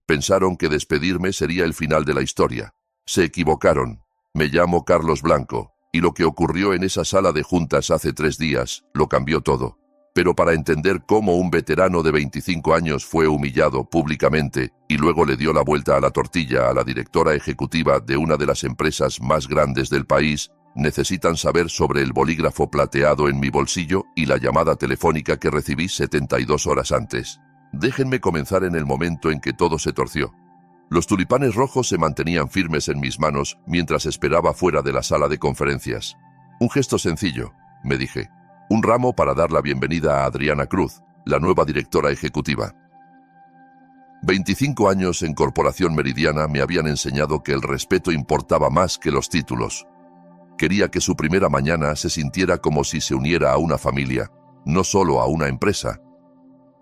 Pensaron que despedirme sería el final de la historia. Se equivocaron. Me llamo Carlos Blanco, y lo que ocurrió en esa sala de juntas hace 3 días lo cambió todo. Pero para entender cómo un veterano de 25 años fue humillado públicamente y luego le dio la vuelta a la tortilla a la directora ejecutiva de una de las empresas más grandes del país, necesitan saber sobre el bolígrafo plateado en mi bolsillo y la llamada telefónica que recibí 72 horas antes. Déjenme comenzar en el momento en que todo se torció. Los tulipanes rojos se mantenían firmes en mis manos mientras esperaba fuera de la sala de conferencias. Un gesto sencillo, me dije. Un ramo para dar la bienvenida a Adriana Cruz, la nueva directora ejecutiva. 25 años en Corporación Meridiana me habían enseñado que el respeto importaba más que los títulos. Quería que su primera mañana se sintiera como si se uniera a una familia, no solo a una empresa.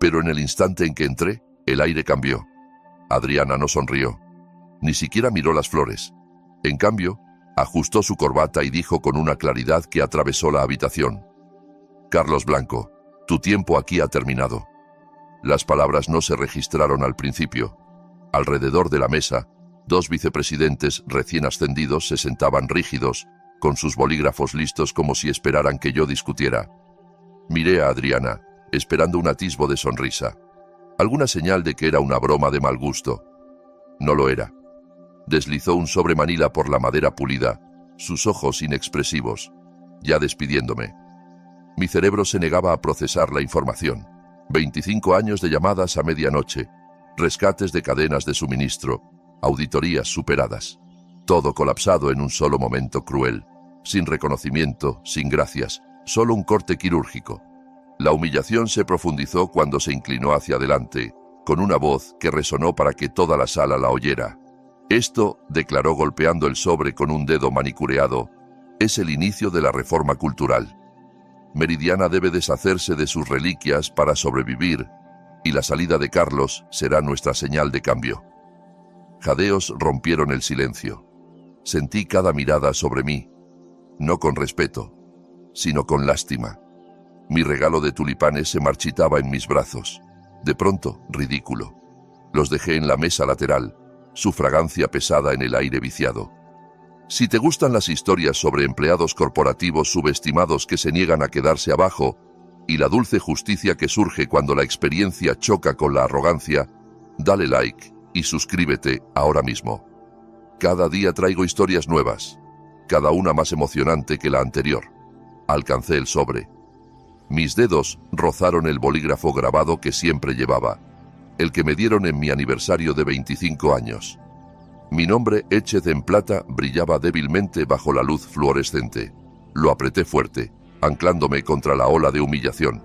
Pero en el instante en que entré, el aire cambió. Adriana no sonrió. Ni siquiera miró las flores. En cambio, ajustó su corbata y dijo con una claridad que atravesó la habitación: Carlos Blanco, tu tiempo aquí ha terminado. Las palabras no se registraron al principio. Alrededor de la mesa, 2 vicepresidentes recién ascendidos se sentaban rígidos, con sus bolígrafos listos como si esperaran que yo discutiera. Miré a Adriana, esperando un atisbo de sonrisa. Alguna señal de que era una broma de mal gusto. No lo era. Deslizó un sobre manila por la madera pulida, sus ojos inexpresivos, ya despidiéndome. Mi cerebro se negaba a procesar la información. 25 años de llamadas a medianoche, rescates de cadenas de suministro, auditorías superadas. Todo colapsado en un solo momento cruel, sin reconocimiento, sin gracias, solo un corte quirúrgico. La humillación se profundizó cuando se inclinó hacia adelante, con una voz que resonó para que toda la sala la oyera. Esto, declaró golpeando el sobre con un dedo manicureado, es el inicio de la reforma cultural. Meridiana debe deshacerse de sus reliquias para sobrevivir, y la salida de Carlos será nuestra señal de cambio. Jadeos rompieron el silencio. Sentí cada mirada sobre mí, no con respeto, sino con lástima. Mi regalo de tulipanes se marchitaba en mis brazos. De pronto, ridículo. Los dejé en la mesa lateral, su fragancia pesada en el aire viciado. Si te gustan las historias sobre empleados corporativos subestimados que se niegan a quedarse abajo, y la dulce justicia que surge cuando la experiencia choca con la arrogancia, dale like y suscríbete ahora mismo. Cada día traigo historias nuevas, cada una más emocionante que la anterior. Alcancé el sobre. Mis dedos rozaron el bolígrafo grabado que siempre llevaba, el que me dieron en mi aniversario de 25 años. Mi nombre, Échez en plata, brillaba débilmente bajo la luz fluorescente. Lo apreté fuerte, anclándome contra la ola de humillación.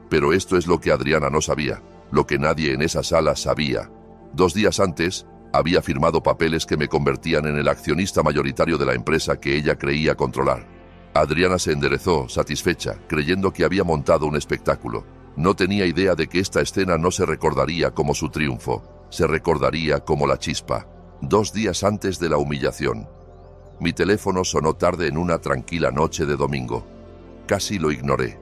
Pero esto es lo que Adriana no sabía, lo que nadie en esa sala sabía. 2 días antes, había firmado papeles que me convertían en el accionista mayoritario de la empresa que ella creía controlar. Adriana se enderezó, satisfecha, creyendo que había montado un espectáculo. No tenía idea de que esta escena no se recordaría como su triunfo, se recordaría como la chispa. 2 días antes de la humillación. Mi teléfono sonó tarde en una tranquila noche de domingo. Casi lo ignoré.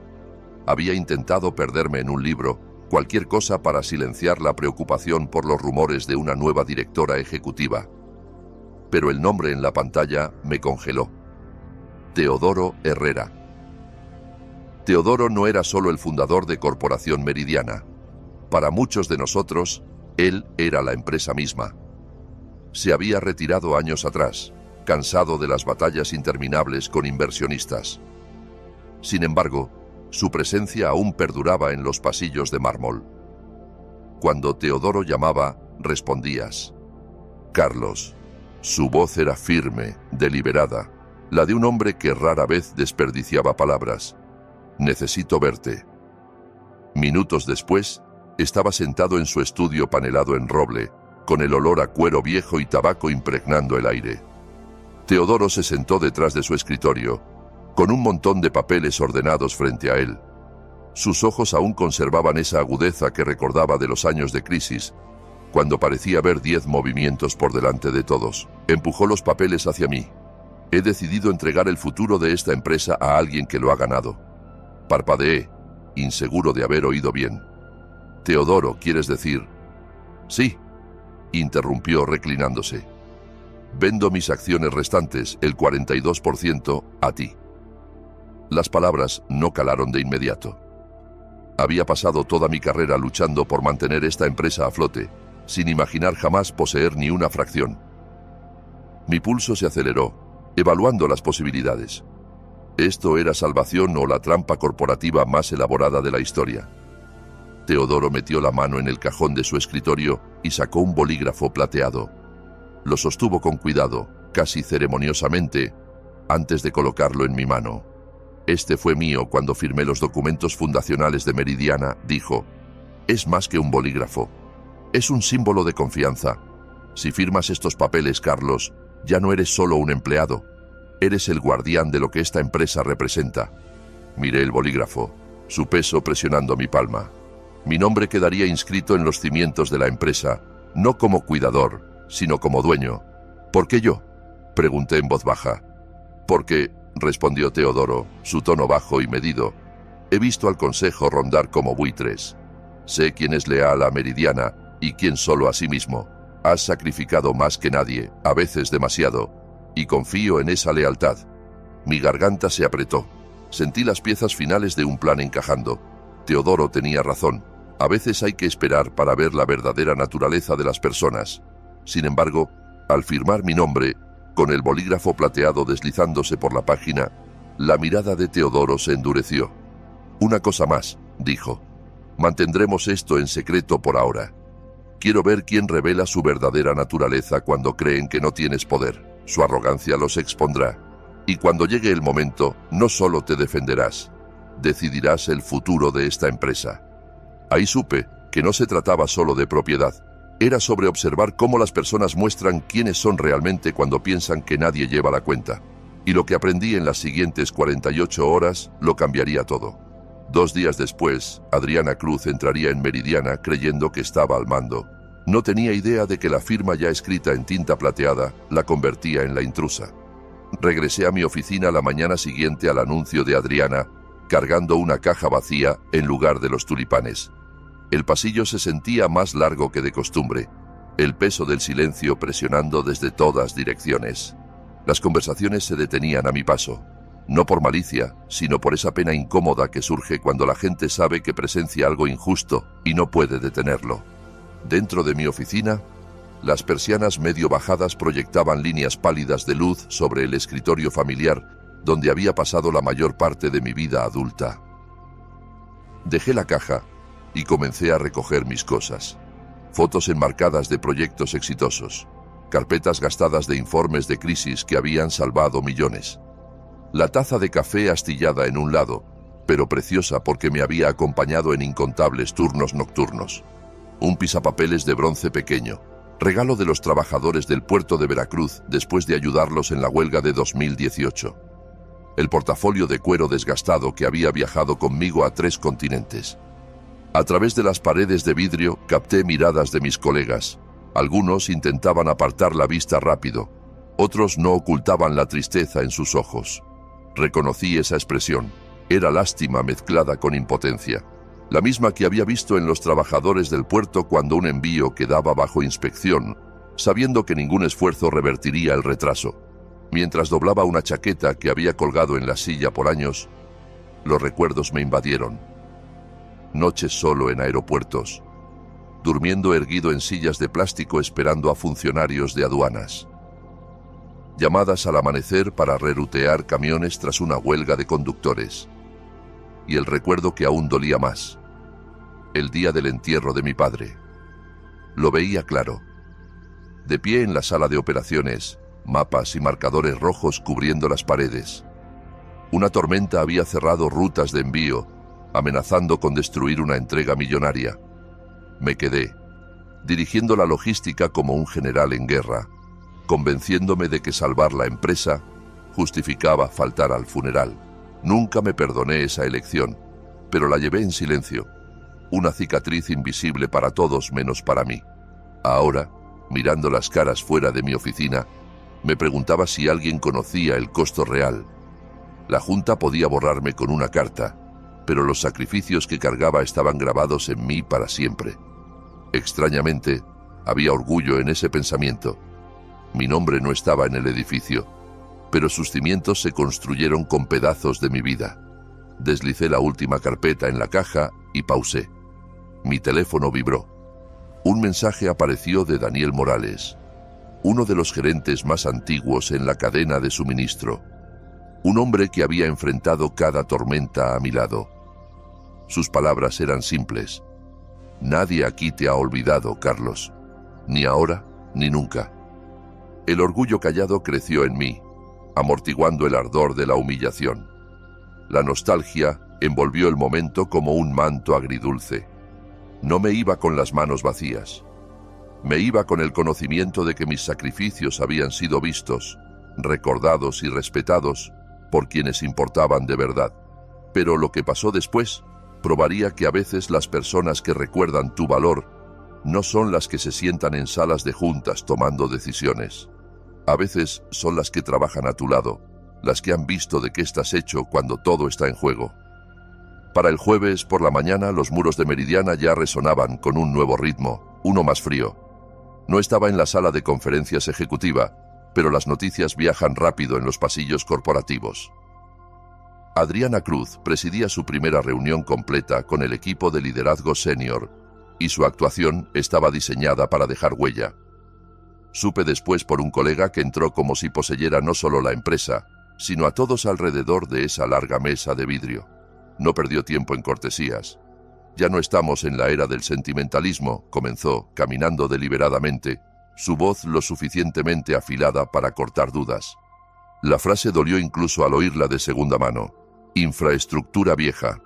Había intentado perderme en un libro, cualquier cosa para silenciar la preocupación por los rumores de una nueva directora ejecutiva. Pero el nombre en la pantalla me congeló. Teodoro Herrera. Teodoro no era solo el fundador de Corporación Meridiana. Para muchos de nosotros, él era la empresa misma. Se había retirado años atrás, cansado de las batallas interminables con inversionistas. Sin embargo, su presencia aún perduraba en los pasillos de mármol. Cuando Teodoro llamaba, respondías. Carlos. Su voz era firme, deliberada, la de un hombre que rara vez desperdiciaba palabras. Necesito verte. Minutos después, estaba sentado en su estudio panelado en roble, con el olor a cuero viejo y tabaco impregnando el aire. Teodoro se sentó detrás de su escritorio, con un montón de papeles ordenados frente a él. Sus ojos aún conservaban esa agudeza que recordaba de los años de crisis, cuando parecía ver 10 movimientos por delante de todos. Empujó los papeles hacia mí. He decidido entregar el futuro de esta empresa a alguien que lo ha ganado. Parpadeé, inseguro de haber oído bien. Teodoro, ¿quieres decir? Sí. interrumpió reclinándose. Vendo mis acciones restantes, el 42%, a ti. Las palabras no calaron de inmediato. Había pasado toda mi carrera luchando por mantener esta empresa a flote, sin imaginar jamás poseer ni una fracción. Mi pulso se aceleró, evaluando las posibilidades. Esto era salvación o la trampa corporativa más elaborada de la historia. Teodoro metió la mano en el cajón de su escritorio y sacó un bolígrafo plateado. Lo sostuvo con cuidado, casi ceremoniosamente, antes de colocarlo en mi mano. Este fue mío cuando firmé los documentos fundacionales de Meridiana, dijo. Es más que un bolígrafo. Es un símbolo de confianza. Si firmas estos papeles, Carlos, ya no eres solo un empleado. Eres el guardián de lo que esta empresa representa. Miré el bolígrafo, su peso presionando mi palma. Mi nombre quedaría inscrito en los cimientos de la empresa, no como cuidador, sino como dueño. ¿Por qué yo?, pregunté en voz baja. Porque, respondió Teodoro, su tono bajo y medido, he visto al consejo rondar como buitres. Sé quién es leal a Meridiana y quién solo a sí mismo. Has sacrificado más que nadie, a veces demasiado, y confío en esa lealtad. Mi garganta se apretó. Sentí las piezas finales de un plan encajando. Teodoro tenía razón. A veces hay que esperar para ver la verdadera naturaleza de las personas. Sin embargo, al firmar mi nombre, con el bolígrafo plateado deslizándose por la página, la mirada de Teodoro se endureció. Una cosa más, dijo. Mantendremos esto en secreto por ahora. Quiero ver quién revela su verdadera naturaleza cuando creen que no tienes poder. Su arrogancia los expondrá. Y cuando llegue el momento, no solo te defenderás, decidirás el futuro de esta empresa. Ahí supe que no se trataba solo de propiedad. Era sobre observar cómo las personas muestran quiénes son realmente cuando piensan que nadie lleva la cuenta. Y lo que aprendí en las siguientes 48 horas lo cambiaría todo. 2 días después, Adriana Cruz entraría en Meridiana creyendo que estaba al mando. No tenía idea de que la firma ya escrita en tinta plateada la convertía en la intrusa. Regresé a mi oficina la mañana siguiente al anuncio de Adriana, cargando una caja vacía en lugar de los tulipanes. El pasillo se sentía más largo que de costumbre, el peso del silencio presionando desde todas direcciones. Las conversaciones se detenían a mi paso, no por malicia, sino por esa pena incómoda que surge cuando la gente sabe que presencia algo injusto y no puede detenerlo. Dentro de mi oficina, las persianas medio bajadas proyectaban líneas pálidas de luz sobre el escritorio familiar donde había pasado la mayor parte de mi vida adulta. Dejé la caja y comencé a recoger mis cosas. Fotos enmarcadas de proyectos exitosos, carpetas gastadas de informes de crisis que habían salvado millones. La taza de café astillada en un lado, pero preciosa porque me había acompañado en incontables turnos nocturnos. Un pisapapeles de bronce pequeño, regalo de los trabajadores del puerto de Veracruz después de ayudarlos en la huelga de 2018. El portafolio de cuero desgastado que había viajado conmigo a 3 continentes. A través de las paredes de vidrio capté miradas de mis colegas. Algunos intentaban apartar la vista rápido, otros no ocultaban la tristeza en sus ojos. Reconocí esa expresión. Era lástima mezclada con impotencia. La misma que había visto en los trabajadores del puerto cuando un envío quedaba bajo inspección, sabiendo que ningún esfuerzo revertiría el retraso. Mientras doblaba una chaqueta que había colgado en la silla por años, los recuerdos me invadieron. Noches solo en aeropuertos, durmiendo erguido en sillas de plástico esperando a funcionarios de aduanas. Llamadas al amanecer para rerutear camiones tras una huelga de conductores. Y el recuerdo que aún dolía más. El día del entierro de mi padre. Lo veía claro. De pie en la sala de operaciones, mapas y marcadores rojos cubriendo las paredes. Una tormenta había cerrado rutas de envío, amenazando con destruir una entrega millonaria. Me quedé, dirigiendo la logística como un general en guerra, convenciéndome de que salvar la empresa justificaba faltar al funeral. Nunca me perdoné esa elección, pero la llevé en silencio, una cicatriz invisible para todos menos para mí. Ahora, mirando las caras fuera de mi oficina, me preguntaba si alguien conocía el costo real. La Junta podía borrarme con una carta, pero los sacrificios que cargaba estaban grabados en mí para siempre. Extrañamente, Había orgullo en ese pensamiento. Mi nombre no estaba en el edificio, pero sus cimientos se construyeron con pedazos de mi vida. Deslicé la última carpeta en la caja y pausé. Mi teléfono vibró. Un mensaje apareció de Daniel Morales, uno de los gerentes más antiguos en la cadena de suministro. Un hombre que había enfrentado cada tormenta a mi lado. Sus palabras eran simples. Nadie aquí te ha olvidado, Carlos. Ni ahora, ni nunca. El orgullo callado creció en mí, amortiguando el ardor de la humillación. La nostalgia envolvió el momento como un manto agridulce. No me iba con las manos vacías. Me iba con el conocimiento de que mis sacrificios habían sido vistos, recordados y respetados por quienes importaban de verdad. Pero lo que pasó después probaría que a veces las personas que recuerdan tu valor no son las que se sientan en salas de juntas tomando decisiones. A veces son las que trabajan a tu lado, las que han visto de qué estás hecho cuando todo está en juego. Para el jueves por la mañana los muros de Meridiana ya resonaban con un nuevo ritmo, uno más frío. No estaba en la sala de conferencias ejecutiva, pero las noticias viajan rápido en los pasillos corporativos. Adriana Cruz presidía su primera reunión completa con el equipo de liderazgo senior, y su actuación estaba diseñada para dejar huella. Supe después por un colega que entró como si poseyera no solo la empresa, sino a todos alrededor de esa larga mesa de vidrio. No perdió tiempo en cortesías. Ya no estamos en la era del sentimentalismo, comenzó, caminando deliberadamente, su voz lo suficientemente afilada para cortar dudas. La frase dolió incluso al oírla de segunda mano. Infraestructura vieja.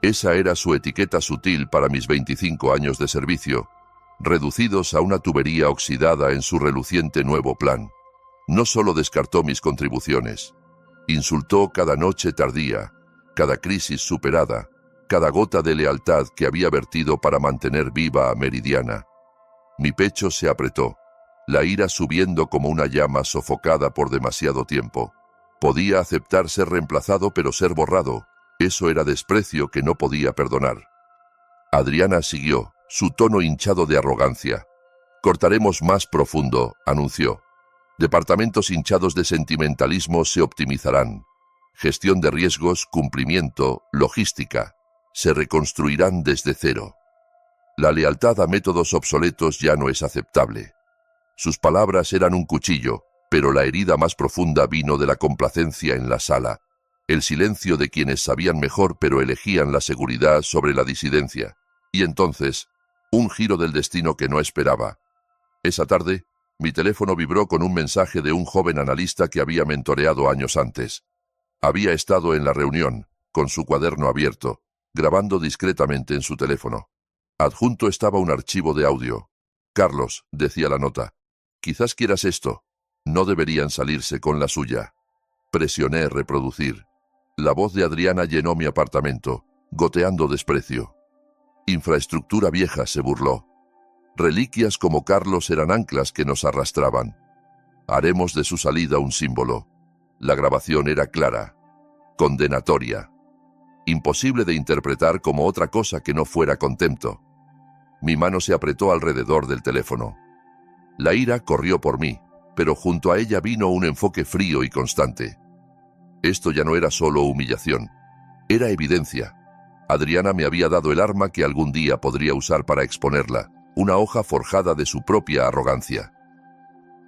Esa era su etiqueta sutil para mis 25 años de servicio, reducidos a una tubería oxidada en su reluciente nuevo plan. No solo descartó mis contribuciones, insultó cada noche tardía, cada crisis superada, cada gota de lealtad que había vertido para mantener viva a Meridiana. Mi pecho se apretó, la ira subiendo como una llama sofocada por demasiado tiempo. Podía aceptar ser reemplazado, pero ser borrado, eso era desprecio que no podía perdonar. Adriana siguió, su tono hinchado de arrogancia. Cortaremos más profundo, anunció. Departamentos hinchados de sentimentalismo se optimizarán. Gestión de riesgos, cumplimiento, logística. Se reconstruirán desde cero. La lealtad a métodos obsoletos ya no es aceptable. Sus palabras eran un cuchillo, pero la herida más profunda vino de la complacencia en la sala, el silencio de quienes sabían mejor pero elegían la seguridad sobre la disidencia. Y entonces, un giro del destino que no esperaba. Esa tarde, mi teléfono vibró con un mensaje de un joven analista que había mentoreado años antes. Había estado en la reunión, con su cuaderno abierto, grabando discretamente en su teléfono. Adjunto estaba un archivo de audio. Carlos, decía la nota, quizás quieras esto. No deberían salirse con la suya. Presioné reproducir. La voz de Adriana llenó mi apartamento, goteando desprecio. Infraestructura vieja, se burló. Reliquias como Carlos eran anclas que nos arrastraban. Haremos de su salida un símbolo. La grabación era clara, condenatoria. Imposible de interpretar como otra cosa que no fuera contempto. Mi mano se apretó alrededor del teléfono. La ira corrió por mí, pero junto a ella vino un enfoque frío y constante. Esto ya no era solo humillación, era evidencia. Adriana me había dado el arma que algún día podría usar para exponerla, una hoja forjada de su propia arrogancia.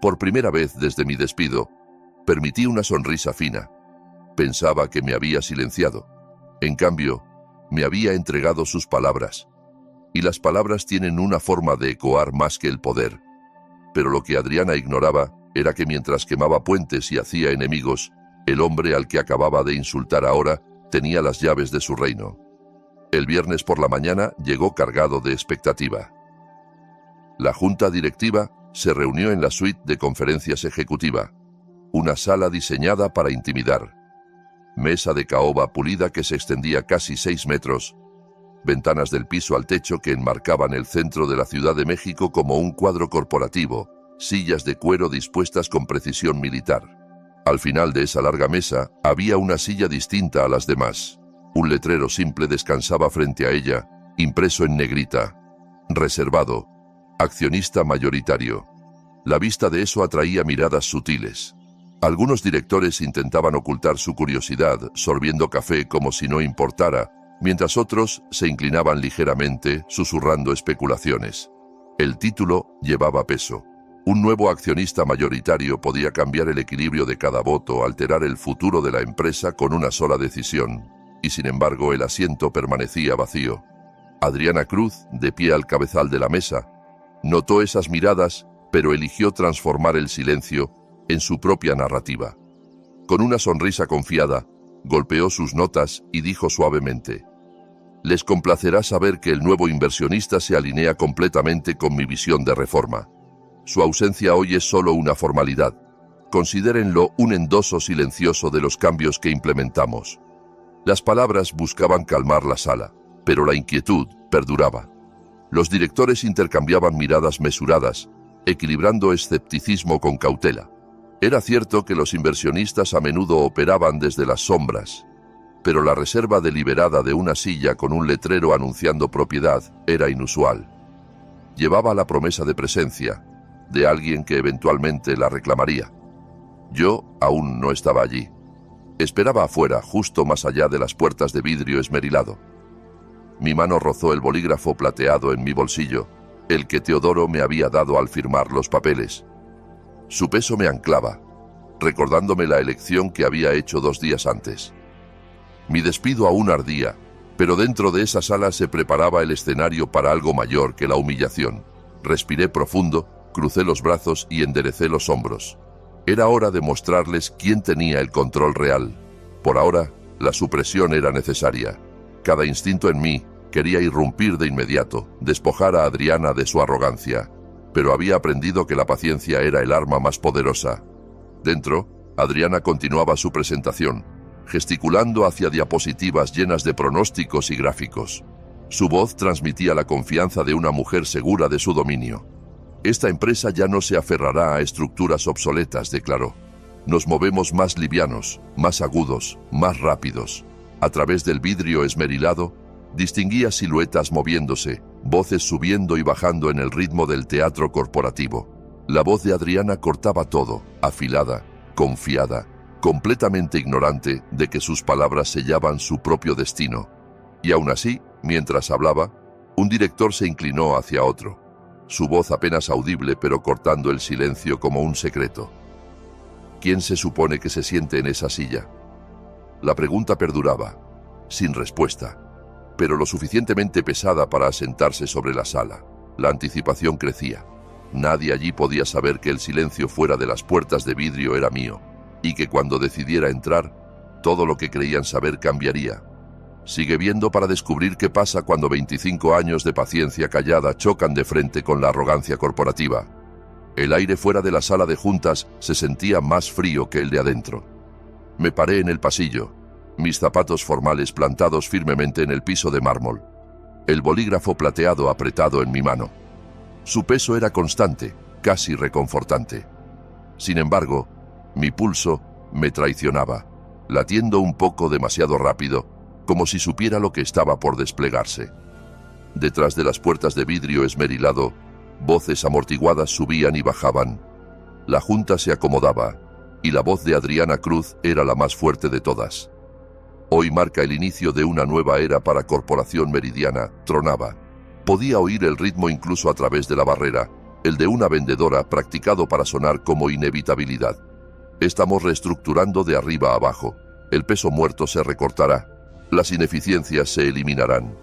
Por primera vez desde mi despido, permití una sonrisa fina. Pensaba que me había silenciado. En cambio, me había entregado sus palabras. Y las palabras tienen una forma de ecoar más que el poder. Pero lo que Adriana ignoraba era que mientras quemaba puentes y hacía enemigos, el hombre al que acababa de insultar ahora tenía las llaves de su reino. El viernes por la mañana llegó cargado de expectativa. La junta directiva se reunió en la suite de conferencias ejecutiva, una sala diseñada para intimidar. Mesa de caoba pulida que se extendía casi 6 metros, ventanas del piso al techo que enmarcaban el centro de la Ciudad de México como un cuadro corporativo, sillas de cuero dispuestas con precisión militar. Al final de esa larga mesa había una silla distinta a las demás. Un letrero simple descansaba frente a ella, impreso en negrita. Reservado. Accionista mayoritario. La vista de eso atraía miradas sutiles. Algunos directores intentaban ocultar su curiosidad, sorbiendo café como si no importara, mientras otros se inclinaban ligeramente, susurrando especulaciones. El título llevaba peso. Un nuevo accionista mayoritario podía cambiar el equilibrio de cada voto, alterar el futuro de la empresa con una sola decisión, y sin embargo el asiento permanecía vacío. Adriana Cruz, de pie al cabezal de la mesa, notó esas miradas, pero eligió transformar el silencio en su propia narrativa. Con una sonrisa confiada, golpeó sus notas y dijo suavemente: «Les complacerá saber que el nuevo inversionista se alinea completamente con mi visión de reforma. Su ausencia hoy es solo una formalidad. Considérenlo un endoso silencioso de los cambios que implementamos». Las palabras buscaban calmar la sala, pero la inquietud perduraba. Los directores intercambiaban miradas mesuradas, equilibrando escepticismo con cautela. Era cierto que los inversionistas a menudo operaban desde las sombras, pero la reserva deliberada de una silla con un letrero anunciando propiedad era inusual. Llevaba la promesa de presencia, de alguien que eventualmente la reclamaría. Yo aún no estaba allí. Esperaba afuera, justo más allá de las puertas de vidrio esmerilado. Mi mano rozó el bolígrafo plateado en mi bolsillo, el que Teodoro me había dado al firmar los papeles. Su peso me anclaba, recordándome la elección que había hecho 2 días antes. Mi despido aún ardía, pero dentro de esa sala se preparaba el escenario para algo mayor que la humillación. Respiré profundo, crucé los brazos y enderecé los hombros. Era hora de mostrarles quién tenía el control real. Por ahora, la supresión era necesaria. Cada instinto en mí quería irrumpir de inmediato, despojar a Adriana de su arrogancia, pero había aprendido que la paciencia era el arma más poderosa. Dentro, Adriana continuaba su presentación, gesticulando hacia diapositivas llenas de pronósticos y gráficos. Su voz transmitía la confianza de una mujer segura de su dominio. «Esta empresa ya no se aferrará a estructuras obsoletas», declaró. «Nos movemos más livianos, más agudos, más rápidos». A través del vidrio esmerilado, distinguía siluetas moviéndose, voces subiendo y bajando en el ritmo del teatro corporativo. La voz de Adriana cortaba todo, afilada, confiada, completamente ignorante de que sus palabras sellaban su propio destino. Y aún así, mientras hablaba, un director se inclinó hacia otro, su voz apenas audible pero cortando el silencio como un secreto. ¿Quién se supone que se siente en esa silla? La pregunta perduraba, sin respuesta, pero lo suficientemente pesada para asentarse sobre la sala. La anticipación crecía. Nadie allí podía saber que el silencio fuera de las puertas de vidrio era mío, y que cuando decidiera entrar, todo lo que creían saber cambiaría. Sigue viendo para descubrir qué pasa cuando 25 años de paciencia callada chocan de frente con la arrogancia corporativa. El aire fuera de la sala de juntas se sentía más frío que el de adentro. Me paré en el pasillo, mis zapatos formales plantados firmemente en el piso de mármol, el bolígrafo plateado apretado en mi mano. Su peso era constante, casi reconfortante. Sin embargo, mi pulso me traicionaba, latiendo un poco demasiado rápido, como si supiera lo que estaba por desplegarse. Detrás de las puertas de vidrio esmerilado, voces amortiguadas subían y bajaban. La junta se acomodaba, y la voz de Adriana Cruz era la más fuerte de todas. «Hoy marca el inicio de una nueva era para Corporación Meridiana», tronaba. Podía oír el ritmo incluso a través de la barrera, el de una vendedora practicado para sonar como inevitabilidad. «Estamos reestructurando de arriba a abajo. El peso muerto se recortará. Las ineficiencias se eliminarán.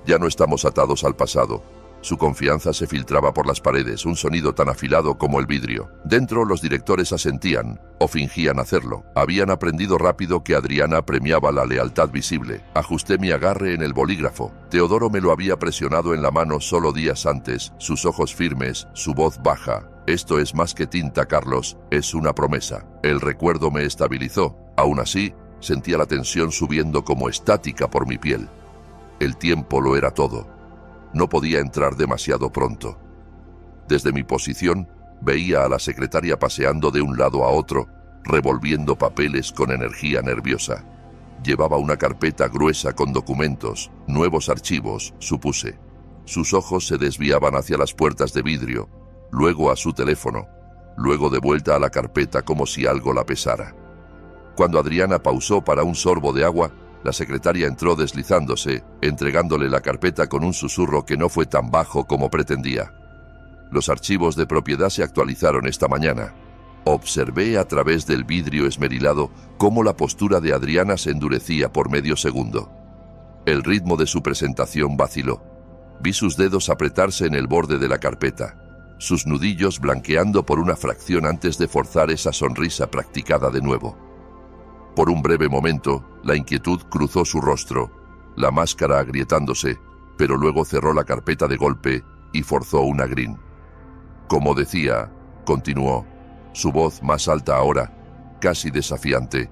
Ya no estamos atados al pasado». Su confianza se filtraba por las paredes, un sonido tan afilado como el vidrio. Dentro los directores asentían, o fingían hacerlo. Habían aprendido rápido que Adriana premiaba la lealtad visible. Ajusté mi agarre en el bolígrafo. Teodoro me lo había presionado en la mano solo días antes, sus ojos firmes, su voz baja. «Esto es más que tinta, Carlos, es una promesa». El recuerdo me estabilizó. Aún así, sentía la tensión subiendo como estática por mi piel. El tiempo lo era todo. No podía entrar demasiado pronto. Desde mi posición, veía a la secretaria paseando de un lado a otro, revolviendo papeles con energía nerviosa. Llevaba una carpeta gruesa con documentos, nuevos archivos, supuse. Sus ojos se desviaban hacia las puertas de vidrio, luego a su teléfono, luego de vuelta a la carpeta como si algo la pesara. Cuando Adriana pausó para un sorbo de agua, la secretaria entró deslizándose, entregándole la carpeta con un susurro que no fue tan bajo como pretendía. Los archivos de propiedad se actualizaron esta mañana. Observé a través del vidrio esmerilado cómo la postura de Adriana se endurecía por medio segundo. El ritmo de su presentación vaciló. Vi sus dedos apretarse en el borde de la carpeta, sus nudillos blanqueando por una fracción antes de forzar esa sonrisa practicada de nuevo. Por un breve momento, la inquietud cruzó su rostro, la máscara agrietándose, pero luego cerró la carpeta de golpe y forzó una grin. Como decía, continuó, su voz más alta ahora, casi desafiante,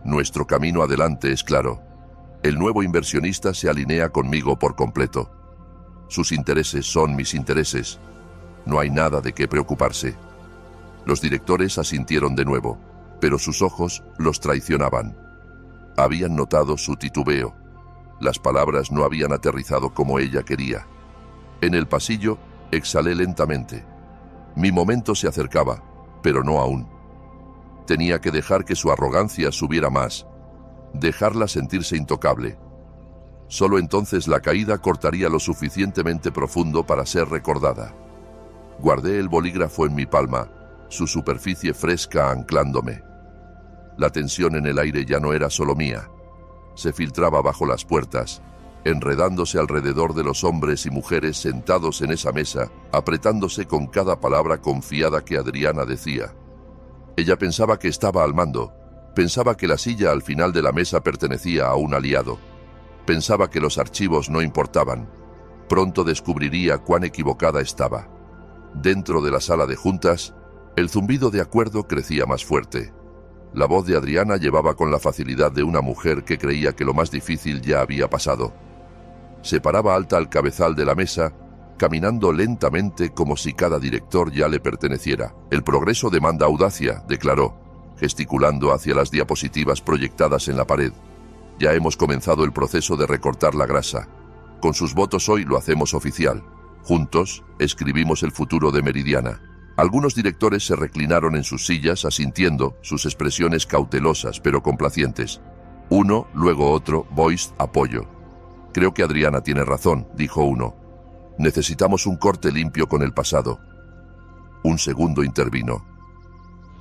nuestro camino adelante es claro. El nuevo inversionista se alinea conmigo por completo. Sus intereses son mis intereses. No hay nada de qué preocuparse. Los directores asintieron de nuevo, pero sus ojos los traicionaban. Habían notado su titubeo. Las palabras no habían aterrizado como ella quería. En el pasillo, exhalé lentamente. Mi momento se acercaba, pero no aún. Tenía que dejar que su arrogancia subiera más, dejarla sentirse intocable. Solo entonces la caída cortaría lo suficientemente profundo para ser recordada. Guardé el bolígrafo en mi palma, su superficie fresca anclándome. La tensión en el aire ya no era solo mía. Se filtraba bajo las puertas, enredándose alrededor de los hombres y mujeres sentados en esa mesa, apretándose con cada palabra confiada que Adriana decía. Ella pensaba que estaba al mando, pensaba que la silla al final de la mesa pertenecía a un aliado, pensaba que los archivos no importaban. Pronto descubriría cuán equivocada estaba. Dentro de la sala de juntas, el zumbido de acuerdo crecía más fuerte. La voz de Adriana llevaba con la facilidad de una mujer que creía que lo más difícil ya había pasado. Se paraba alta al cabezal de la mesa, caminando lentamente como si cada director ya le perteneciera. El progreso demanda audacia, declaró, gesticulando hacia las diapositivas proyectadas en la pared. Ya hemos comenzado el proceso de recortar la grasa. Con sus votos hoy lo hacemos oficial. Juntos, escribimos el futuro de Meridiana. Algunos directores se reclinaron en sus sillas asintiendo, sus expresiones cautelosas pero complacientes. Uno, luego otro, voiced apoyo. Creo que Adriana tiene razón, dijo uno. Necesitamos un corte limpio con el pasado. Un segundo intervino.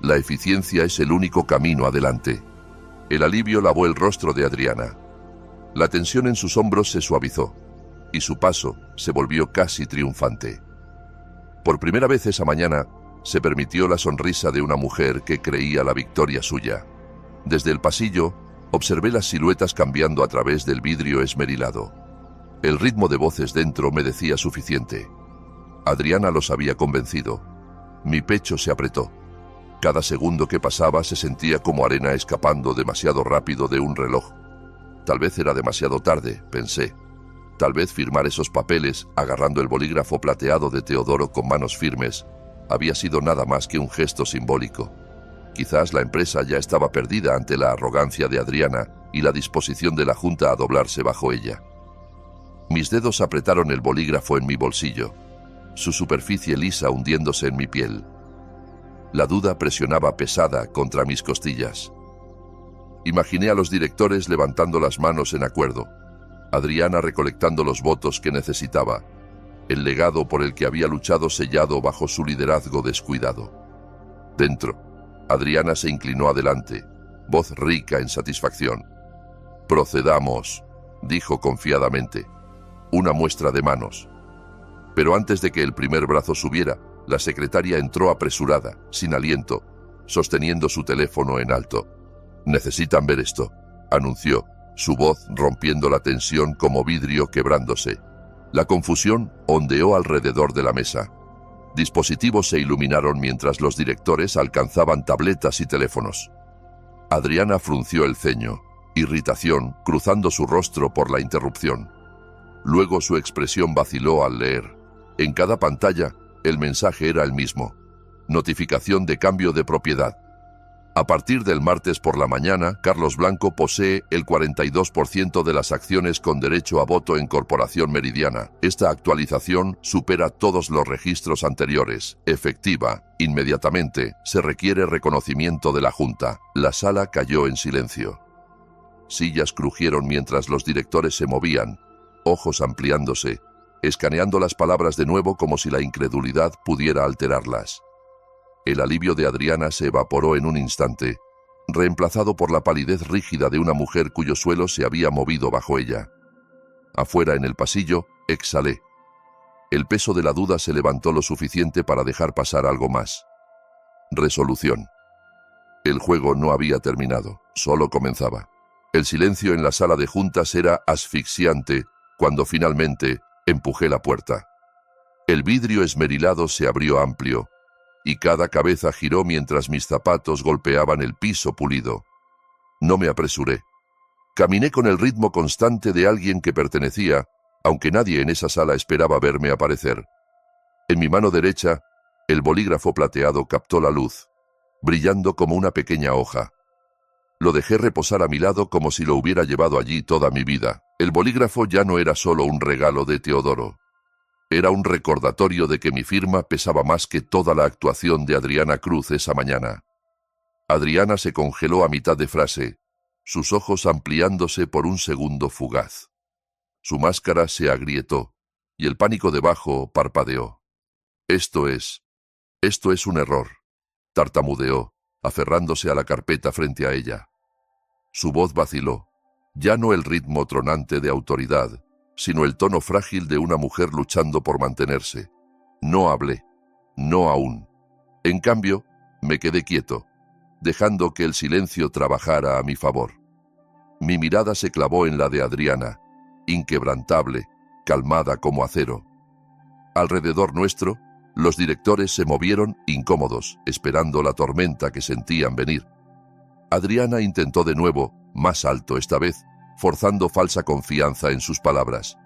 La eficiencia es el único camino adelante. El alivio lavó el rostro de Adriana. La tensión en sus hombros se suavizó, y su paso se volvió casi triunfante. Por primera vez esa mañana, se permitió la sonrisa de una mujer que creía la victoria suya. Desde el pasillo, observé las siluetas cambiando a través del vidrio esmerilado. El ritmo de voces dentro me decía suficiente. Adriana los había convencido. Mi pecho se apretó. Cada segundo que pasaba se sentía como arena escapando demasiado rápido de un reloj. Tal vez era demasiado tarde, pensé. Tal vez firmar esos papeles, agarrando el bolígrafo plateado de Teodoro con manos firmes, había sido nada más que un gesto simbólico. Quizás la empresa ya estaba perdida ante la arrogancia de Adriana y la disposición de la Junta a doblarse bajo ella. Mis dedos apretaron el bolígrafo en mi bolsillo, su superficie lisa hundiéndose en mi piel. La duda presionaba pesada contra mis costillas. Imaginé a los directores levantando las manos en acuerdo, Adriana recolectando los votos que necesitaba, el legado por el que había luchado sellado bajo su liderazgo descuidado. Dentro, Adriana se inclinó adelante, voz rica en satisfacción. «Procedamos», dijo confiadamente. Una muestra de manos. Pero antes de que el primer brazo subiera, la secretaria entró apresurada, sin aliento, sosteniendo su teléfono en alto. «Necesitan ver esto», anunció, su voz rompiendo la tensión como vidrio quebrándose. La confusión ondeó alrededor de la mesa. Dispositivos se iluminaron mientras los directores alcanzaban tabletas y teléfonos. Adriana frunció el ceño, irritación cruzando su rostro por la interrupción. Luego su expresión vaciló al leer. En cada pantalla, el mensaje era el mismo. Notificación de cambio de propiedad. A partir del martes por la mañana, Carlos Blanco posee el 42% de las acciones con derecho a voto en Corporación Meridiana. Esta actualización supera todos los registros anteriores. Efectiva, inmediatamente, se requiere reconocimiento de la Junta. La sala cayó en silencio. Sillas crujieron mientras los directores se movían, ojos ampliándose, escaneando las palabras de nuevo como si la incredulidad pudiera alterarlas. El alivio de Adriana se evaporó en un instante, reemplazado por la palidez rígida de una mujer cuyo suelo se había movido bajo ella. Afuera en el pasillo, exhalé. El peso de la duda se levantó lo suficiente para dejar pasar algo más. Resolución. El juego no había terminado, solo comenzaba. El silencio en la sala de juntas era asfixiante cuando finalmente empujé la puerta. El vidrio esmerilado se abrió amplio, y cada cabeza giró mientras mis zapatos golpeaban el piso pulido. No me apresuré. Caminé con el ritmo constante de alguien que pertenecía, aunque nadie en esa sala esperaba verme aparecer. En mi mano derecha, el bolígrafo plateado captó la luz, brillando como una pequeña hoja. Lo dejé reposar a mi lado como si lo hubiera llevado allí toda mi vida. El bolígrafo ya no era solo un regalo de Teodoro. Era un recordatorio de que mi firma pesaba más que toda la actuación de Adriana Cruz esa mañana. Adriana se congeló a mitad de frase, sus ojos ampliándose por un segundo fugaz. Su máscara se agrietó, y el pánico debajo parpadeó. Esto es un error, tartamudeó, aferrándose a la carpeta frente a ella. Su voz vaciló, ya no el ritmo tronante de autoridad, sino el tono frágil de una mujer luchando por mantenerse. No hablé, no aún. En cambio, me quedé quieto, dejando que el silencio trabajara a mi favor. Mi mirada se clavó en la de Adriana, inquebrantable, calmada como acero. Alrededor nuestro, los directores se movieron incómodos, esperando la tormenta que sentían venir. Adriana intentó de nuevo, más alto esta vez, forzando falsa confianza en sus palabras.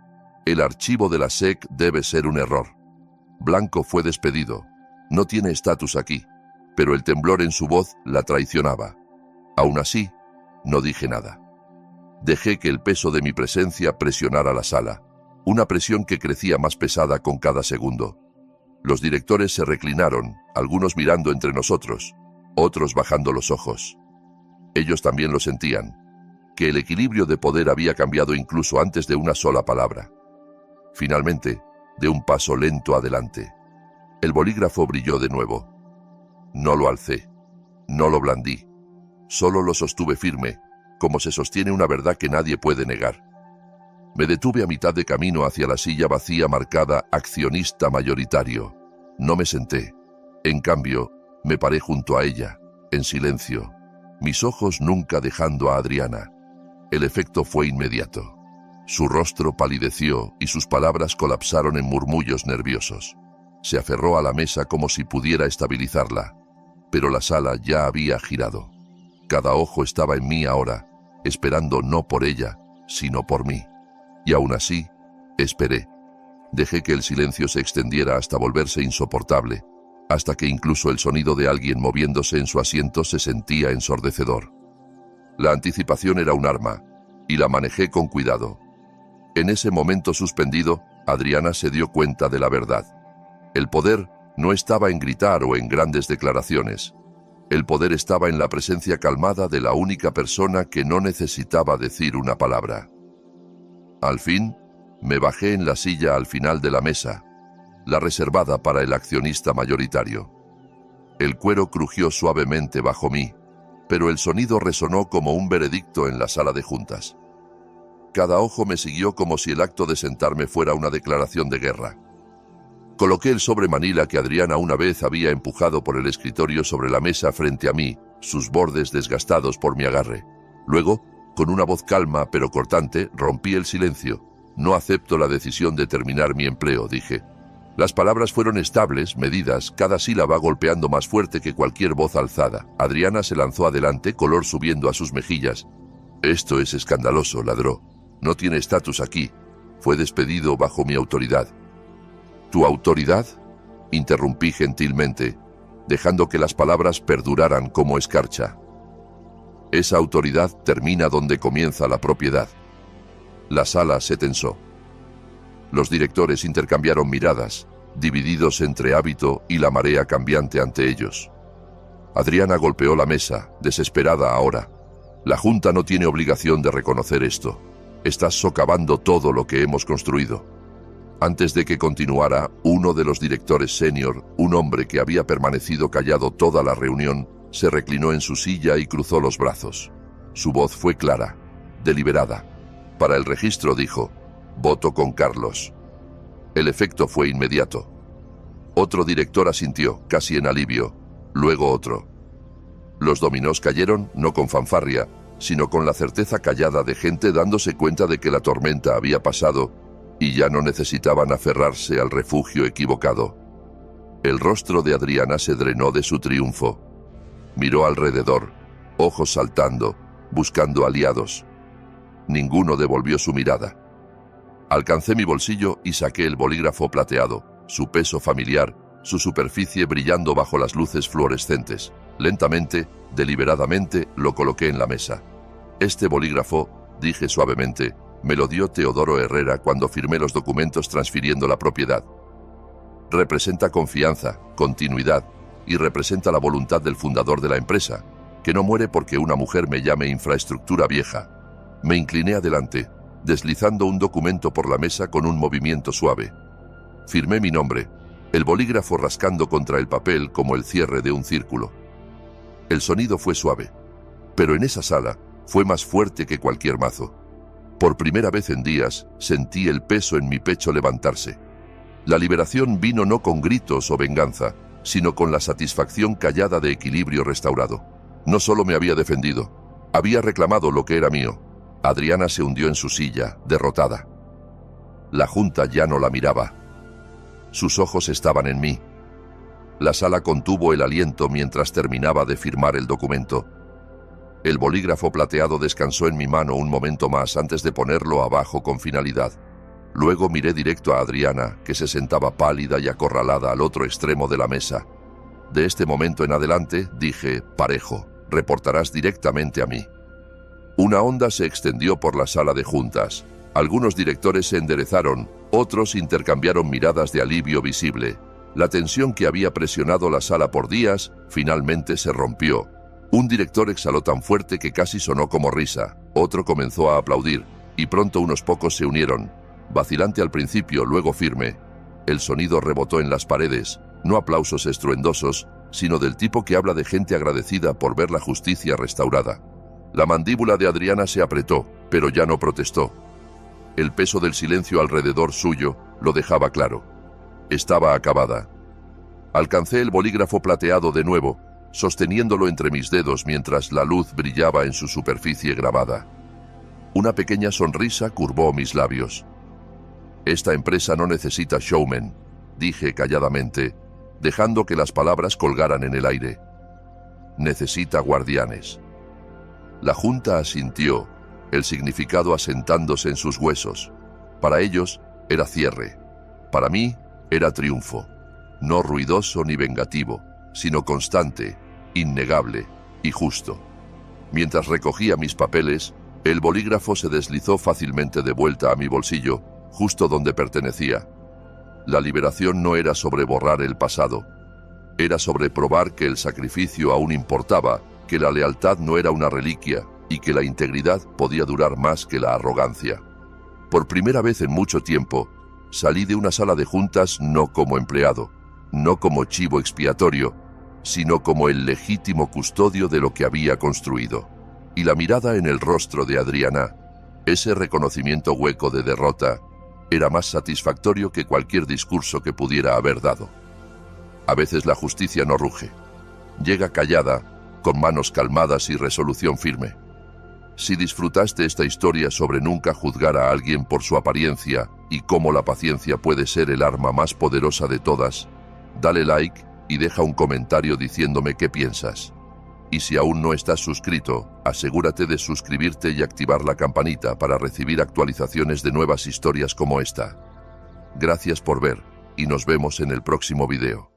El archivo de la SEC debe ser un error. Blanco fue despedido. No tiene estatus aquí, pero el temblor en su voz la traicionaba. Aún así, no dije nada. Dejé que el peso de mi presencia presionara la sala, una presión que crecía más pesada con cada segundo. Los directores se reclinaron, algunos mirando entre nosotros, otros bajando los ojos. Ellos también lo sentían, que el equilibrio de poder había cambiado incluso antes de una sola palabra. Finalmente, de un paso lento adelante. El bolígrafo brilló de nuevo. No lo alcé, no lo blandí, solo lo sostuve firme, como se sostiene una verdad que nadie puede negar. Me detuve a mitad de camino hacia la silla vacía marcada accionista mayoritario. No me senté. En cambio, me paré junto a ella, en silencio, mis ojos nunca dejando a Adriana. El efecto fue inmediato. Su rostro palideció y sus palabras colapsaron en murmullos nerviosos. Se aferró a la mesa como si pudiera estabilizarla, pero la sala ya había girado. Cada ojo estaba en mí ahora, esperando no por ella, sino por mí. Y aún así, esperé. Dejé que el silencio se extendiera hasta volverse insoportable, hasta que incluso el sonido de alguien moviéndose en su asiento se sentía ensordecedor. La anticipación era un arma, y la manejé con cuidado. En ese momento suspendido, Adriana se dio cuenta de la verdad. El poder no estaba en gritar o en grandes declaraciones. El poder estaba en la presencia calmada de la única persona que no necesitaba decir una palabra. Al fin, me bajé en la silla al final de la mesa, la reservada para el accionista mayoritario. El cuero crujió suavemente bajo mí, pero el sonido resonó como un veredicto en la sala de juntas. Cada ojo me siguió como si el acto de sentarme fuera una declaración de guerra. Coloqué el sobre manila que Adriana una vez había empujado por el escritorio sobre la mesa frente a mí, sus bordes desgastados por mi agarre. Luego, con una voz calma pero cortante, rompí el silencio. No acepto la decisión de terminar mi empleo, dije. Las palabras fueron estables, medidas, cada sílaba golpeando más fuerte que cualquier voz alzada. Adriana se lanzó adelante, color subiendo a sus mejillas. Esto es escandaloso, ladró. No tiene estatus aquí. Fue despedido bajo mi autoridad. ¿Tu autoridad? Interrumpí gentilmente, dejando que las palabras perduraran como escarcha. Esa autoridad termina donde comienza la propiedad. La sala se tensó. Los directores intercambiaron miradas, divididos entre hábito y la marea cambiante ante ellos. Adriana golpeó la mesa, desesperada ahora. La Junta no tiene obligación de reconocer esto. Estás socavando todo lo que hemos construido. Antes de que continuara, uno de los directores senior, un hombre que había permanecido callado toda la reunión, se reclinó en su silla y cruzó los brazos. Su voz fue clara, deliberada. Para el registro dijo: voto con Carlos. El efecto fue inmediato. Otro director asintió, casi en alivio, luego otro. Los dominós cayeron, no con fanfarria, sino con la certeza callada de gente dándose cuenta de que la tormenta había pasado y ya no necesitaban aferrarse al refugio equivocado. El rostro de Adriana se drenó de su triunfo. Miró alrededor, ojos saltando, buscando aliados. Ninguno devolvió su mirada. Alcancé mi bolsillo y saqué el bolígrafo plateado, su peso familiar, su superficie brillando bajo las luces fluorescentes. Lentamente, deliberadamente, lo coloqué en la mesa. Este bolígrafo, dije suavemente, me lo dio Teodoro Herrera cuando firmé los documentos transfiriendo la propiedad. Representa confianza, continuidad, y representa la voluntad del fundador de la empresa, que no muere porque una mujer me llame infraestructura vieja. Me incliné adelante, deslizando un documento por la mesa con un movimiento suave. Firmé mi nombre, el bolígrafo rascando contra el papel como el cierre de un círculo. El sonido fue suave, pero en esa sala fue más fuerte que cualquier mazo. Por primera vez en días sentí el peso en mi pecho levantarse. La liberación vino no con gritos o venganza, sino con la satisfacción callada de equilibrio restaurado. No solo me había defendido, había reclamado lo que era mío. Adriana se hundió en su silla, derrotada. La Junta ya no la miraba. Sus ojos estaban en mí. La sala contuvo el aliento mientras terminaba de firmar el documento. El bolígrafo plateado descansó en mi mano un momento más antes de ponerlo abajo con finalidad. Luego miré directo a Adriana, que se sentaba pálida y acorralada al otro extremo de la mesa. De este momento en adelante, dije, parejo, reportarás directamente a mí. Una onda se extendió por la sala de juntas. Algunos directores se enderezaron, otros intercambiaron miradas de alivio visible. La tensión que había presionado la sala por días, finalmente se rompió. Un director exhaló tan fuerte que casi sonó como risa, otro comenzó a aplaudir, y pronto unos pocos se unieron. Vacilante al principio, luego firme. El sonido rebotó en las paredes, no aplausos estruendosos, sino del tipo que habla de gente agradecida por ver la justicia restaurada. La mandíbula de Adriana se apretó, pero ya no protestó. El peso del silencio alrededor suyo lo dejaba claro. Estaba acabada. Alcancé el bolígrafo plateado de nuevo, sosteniéndolo entre mis dedos mientras la luz brillaba en su superficie grabada. Una pequeña sonrisa curvó mis labios. Esta empresa no necesita showmen, dije calladamente, dejando que las palabras colgaran en el aire. Necesita guardianes. La Junta asintió, el significado asentándose en sus huesos. Para ellos era cierre. Para mí era triunfo. No ruidoso ni vengativo, sino constante, innegable y justo. Mientras recogía mis papeles, el bolígrafo se deslizó fácilmente de vuelta a mi bolsillo, justo donde pertenecía. La liberación no era sobre borrar el pasado. Era sobre probar que el sacrificio aún importaba, que la lealtad no era una reliquia y que la integridad podía durar más que la arrogancia. Por primera vez en mucho tiempo, salí de una sala de juntas no como empleado, no como chivo expiatorio, sino como el legítimo custodio de lo que había construido. Y la mirada en el rostro de Adriana, ese reconocimiento hueco de derrota, era más satisfactorio que cualquier discurso que pudiera haber dado. A veces la justicia no ruge. Llega callada, con manos calmadas y resolución firme. Si disfrutaste esta historia sobre nunca juzgar a alguien por su apariencia y cómo la paciencia puede ser el arma más poderosa de todas, dale like y deja un comentario diciéndome qué piensas. Y si aún no estás suscrito, asegúrate de suscribirte y activar la campanita para recibir actualizaciones de nuevas historias como esta. Gracias por ver, y nos vemos en el próximo video.